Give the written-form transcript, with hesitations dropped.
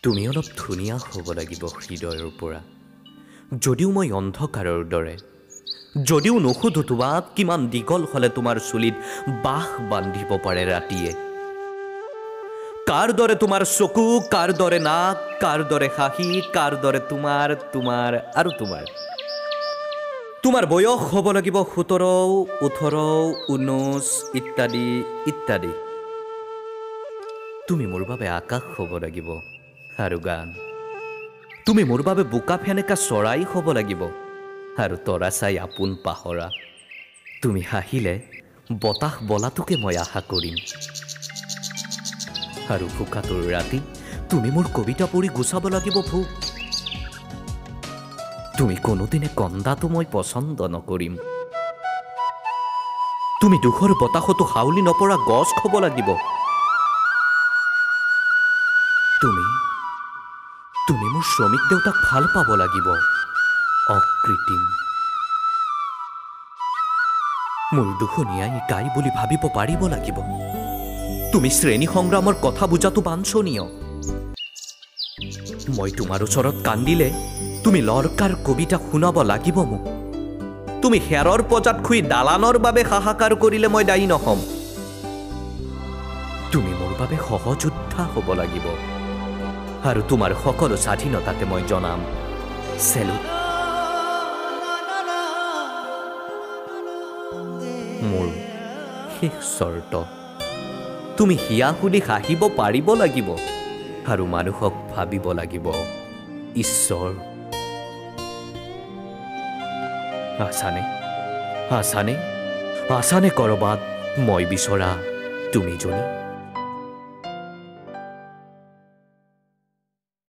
তুমি অলপ ধুনীয়া হ'ব লাগিব হৃদয়ৰ পৰা। যদিও মই অন্ধকাৰৰ দৰে, যদিও নুসুধো তোমাক কিমান দীঘল হ'লে তোমাৰ চুলিত বাহ বান্ধিব পাৰে ৰাতিয়ে। কাৰ দৰে তোমাৰ চকু, কাৰ দৰে নাক, কাৰ দৰে হাঁহি, কাৰ দৰে তোমাৰ তোমাৰ আৰু তোমাৰ। তোমাৰ বয়স হ'ব লাগিব 17, 18, 19 ইত্যাদি ইত্যাদি। তুমি মোৰ বাবে আকাশ হ'ব লাগিব আৰু গান। তুমি মোৰ বাবে বোকা ফেনেকা চৰাই হ'ব লাগিব আৰু তৰা চাই আপোন পাহৰা। তুমি হাঁহিলে বতাহ বলাটোকে মই আশা কৰিম। আৰু ভোকাটোৰ ৰাতি তুমি মোৰ কবিতা পঢ়ি গুচাব লাগিব ভোক। তুমি কোনোদিনে কন্দাটো মই পচন্দ নকৰিম। তুমি দুখৰ বতাহতো হাউলি নপৰা গছ হ'ব লাগিব। তুমি মোৰ শ্ৰমিক দেউতাক ভাল পাব লাগিব, অকৃত্ৰিম। মোৰ দুখনীয়াই গাই বুলি ভাবিব পাৰিব লাগিব। তুমি শ্ৰেণী সংগ্ৰামৰ কথা বুজাটো বাঞ্ছনীয়। মই তোমাৰ ওচৰত কান্দিলে তুমি লৰকাৰ কবিতা শুনাব লাগিব মোক। তুমি খেৰৰ পজাত শুই দালানৰ বাবে হাহাকাৰ কৰিলে মই দায়ী নহ'ম। তুমি মোৰ বাবে সহযোদ্ধা হ'ব লাগিব আৰু তোমাৰ সকলো স্বাধীনতাকে মই জনাম চেলুট। মোৰ শেষ চৰ্ত, তুমি হিয়া শুনি হাঁহিব পাৰিব লাগিব আৰু মানুহক ভাবিব লাগিব ঈশ্বৰ। আছানে আছানে আছানে কৰবাত মই বিচৰা তুমিজনী?